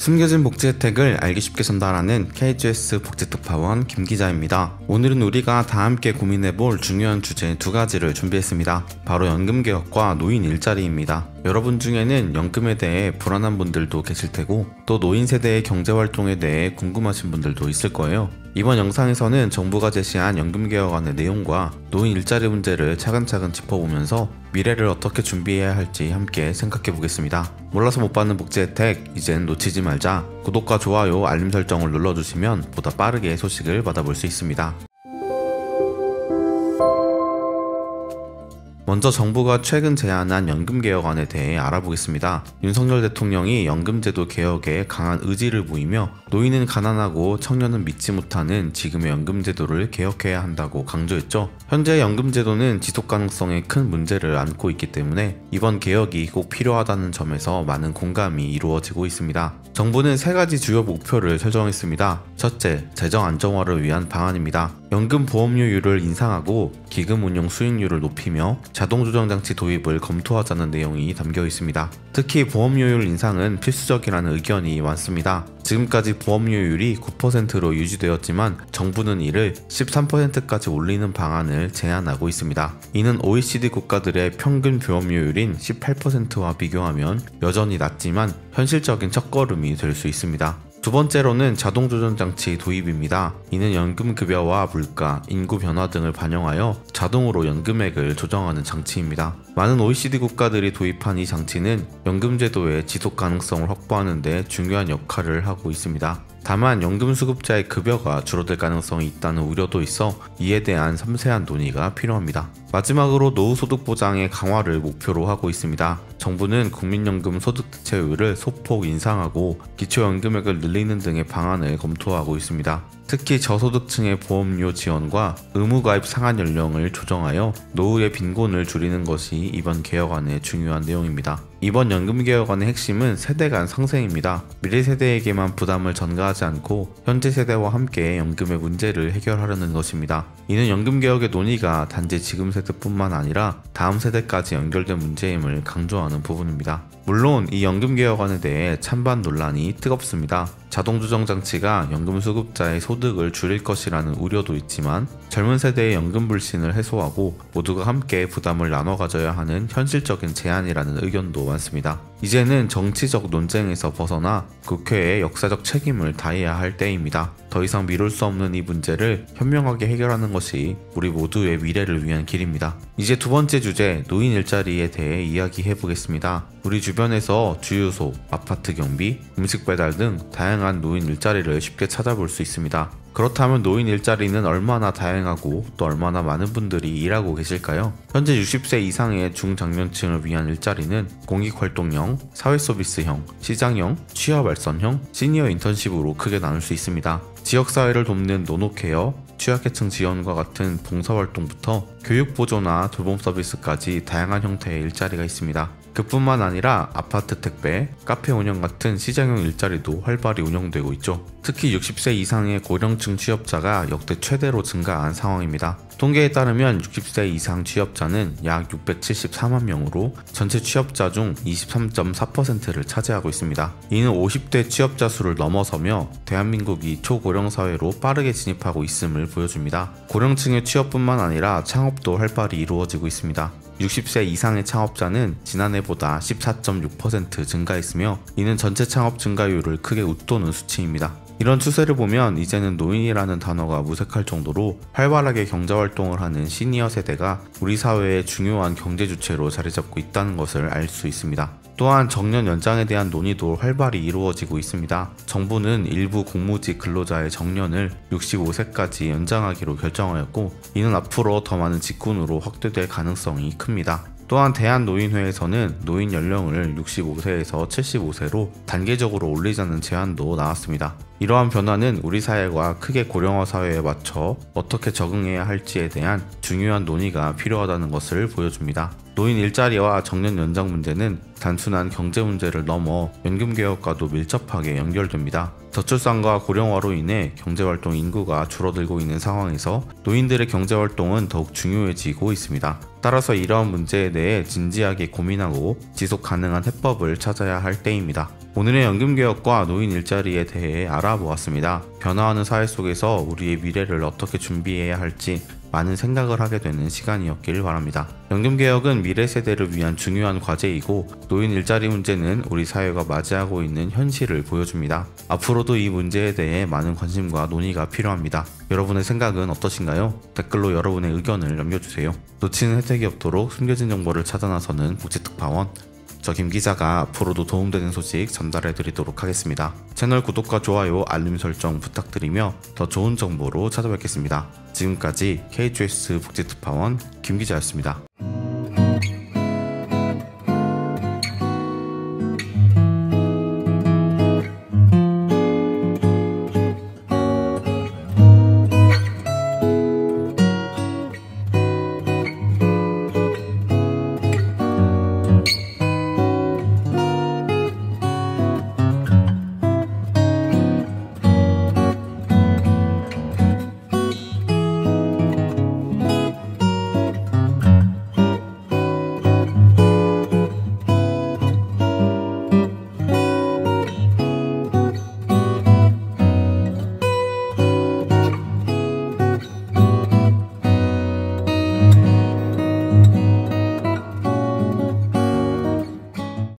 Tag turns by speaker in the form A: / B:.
A: 숨겨진 복지 혜택을 알기 쉽게 전달하는 KGS 복지특파원 김기자입니다. 오늘은 우리가 다 함께 고민해볼 중요한 주제 두 가지를 준비했습니다. 바로 연금개혁과 노인 일자리입니다. 여러분 중에는 연금에 대해 불안한 분들도 계실 테고 또 노인 세대의 경제활동에 대해 궁금하신 분들도 있을 거예요. 이번 영상에서는 정부가 제시한 연금개혁안의 내용과 노인 일자리 문제를 차근차근 짚어보면서 미래를 어떻게 준비해야 할지 함께 생각해 보겠습니다. 몰라서 못 받는 복지 혜택, 이젠 놓치지 말자. 구독과 좋아요, 알림 설정을 눌러주시면 보다 빠르게 소식을 받아볼 수 있습니다. 먼저 정부가 최근 제안한 연금개혁안에 대해 알아보겠습니다. 윤석열 대통령이 연금제도 개혁에 강한 의지를 보이며 노인은 가난하고 청년은 믿지 못하는 지금의 연금제도를 개혁해야 한다고 강조했죠. 현재 연금제도는 지속가능성에 큰 문제를 안고 있기 때문에 이번 개혁이 꼭 필요하다는 점에서 많은 공감이 이루어지고 있습니다. 정부는 세 가지 주요 목표를 설정했습니다. 첫째, 재정 안정화를 위한 방안입니다. 연금 보험료율을 인상하고 기금 운용 수익률을 높이며 자동조정장치 도입을 검토하자는 내용이 담겨 있습니다. 특히 보험료율 인상은 필수적이라는 의견이 많습니다. 지금까지 보험료율이 9%로 유지되었지만 정부는 이를 13%까지 올리는 방안을 제안하고 있습니다. 이는 OECD 국가들의 평균 보험료율인 18%와 비교하면 여전히 낮지만 현실적인 첫걸음이 될 수 있습니다. 두 번째로는 자동조정장치 도입입니다. 이는 연금급여와 물가, 인구 변화 등을 반영하여 자동으로 연금액을 조정하는 장치입니다. 많은 OECD 국가들이 도입한 이 장치는 연금제도의 지속가능성을 확보하는 데 중요한 역할을 하고 있습니다. 다만 연금수급자의 급여가 줄어들 가능성이 있다는 우려도 있어 이에 대한 섬세한 논의가 필요합니다. 마지막으로 노후소득 보장의 강화를 목표로 하고 있습니다. 정부는 국민연금 소득대체율을 소폭 인상하고 기초연금액을 늘리는 등의 방안을 검토하고 있습니다. 특히 저소득층의 보험료 지원과 의무가입 상한 연령을 조정하여 노후의 빈곤을 줄이는 것이 이번 개혁안의 중요한 내용입니다. 이번 연금개혁안의 핵심은 세대 간 상생입니다. 미래 세대에게만 부담을 전가하지 않고 현재 세대와 함께 연금의 문제를 해결하려는 것입니다. 이는 연금개혁의 논의가 단지 지금 세대뿐만 아니라 다음 세대까지 연결된 문제임을 강조하는 부분입니다. 물론 이 연금개혁안에 대해 찬반 논란이 뜨겁습니다. 자동조정장치가 연금수급자의 소득을 줄일 것이라는 우려도 있지만 젊은 세대의 연금 불신을 해소하고 모두가 함께 부담을 나눠 가져야 하는 현실적인 제안이라는 의견도 많습니다. 이제는 정치적 논쟁에서 벗어나 국회의 역사적 책임을 다해야 할 때입니다. 더 이상 미룰 수 없는 이 문제를 현명하게 해결하는 것이 우리 모두의 미래를 위한 길입니다. 이제 두 번째 주제, 노인 일자리에 대해 이야기해 보겠습니다. 우리 주변에서 주유소, 아파트 경비, 음식 배달 등 다양한 노인 일자리를 쉽게 찾아볼 수 있습니다. 그렇다면 노인 일자리는 얼마나 다양하고 또 얼마나 많은 분들이 일하고 계실까요? 현재 60세 이상의 중장년층을 위한 일자리는 공익활동형, 사회서비스형, 시장형, 취업알선형, 시니어 인턴십으로 크게 나눌 수 있습니다. 지역사회를 돕는 노노케어, 취약계층 지원과 같은 봉사활동부터 교육보조나 돌봄 서비스까지 다양한 형태의 일자리가 있습니다. 그뿐만 아니라 아파트 택배, 카페 운영 같은 시장형 일자리도 활발히 운영되고 있죠. 특히 60세 이상의 고령층 취업자가 역대 최대로 증가한 상황입니다. 통계에 따르면 60세 이상 취업자는 약 674만 명으로 전체 취업자 중 23.4%를 차지하고 있습니다. 이는 50대 취업자 수를 넘어서며 대한민국이 초고령 사회로 빠르게 진입하고 있음을 보여줍니다. 고령층의 취업뿐만 아니라 창업도 활발히 이루어지고 있습니다. 60세 이상의 창업자는 지난해보다 14.6% 증가했으며 이는 전체 창업 증가율을 크게 웃도는 수치입니다. 이런 추세를 보면 이제는 노인이라는 단어가 무색할 정도로 활발하게 경제활동을 하는 시니어 세대가 우리 사회의 중요한 경제 주체로 자리잡고 있다는 것을 알 수 있습니다. 또한 정년 연장에 대한 논의도 활발히 이루어지고 있습니다. 정부는 일부 공무직 근로자의 정년을 65세까지 연장하기로 결정하였고 이는 앞으로 더 많은 직군으로 확대될 가능성이 큽니다. 또한 대한노인회에서는 노인 연령을 65세에서 75세로 단계적으로 올리자는 제안도 나왔습니다. 이러한 변화는 우리 사회가 크게 고령화 사회에 맞춰 어떻게 적응해야 할지에 대한 중요한 논의가 필요하다는 것을 보여줍니다. 노인 일자리와 정년 연장 문제는 단순한 경제 문제를 넘어 연금개혁과도 밀접하게 연결됩니다. 저출산과 고령화로 인해 경제활동 인구가 줄어들고 있는 상황에서 노인들의 경제활동은 더욱 중요해지고 있습니다. 따라서 이러한 문제에 대해 진지하게 고민하고 지속 가능한 해법을 찾아야 할 때입니다. 오늘의 연금개혁과 노인 일자리에 대해 알아보았습니다. 변화하는 사회 속에서 우리의 미래를 어떻게 준비해야 할지 많은 생각을 하게 되는 시간이었길 바랍니다. 연금개혁은 미래 세대를 위한 중요한 과제이고 노인 일자리 문제는 우리 사회가 맞이하고 있는 현실을 보여줍니다. 앞으로도 이 문제에 대해 많은 관심과 논의가 필요합니다. 여러분의 생각은 어떠신가요? 댓글로 여러분의 의견을 남겨주세요. 놓치는 혜택이 없도록 숨겨진 정보를 찾아 나서는 복지특파원 저 김기자가 앞으로도 도움되는 소식 전달해드리도록 하겠습니다. 채널 구독과 좋아요, 알림 설정 부탁드리며 더 좋은 정보로 찾아뵙겠습니다. 지금까지 KGS 복지특파원 김기자였습니다.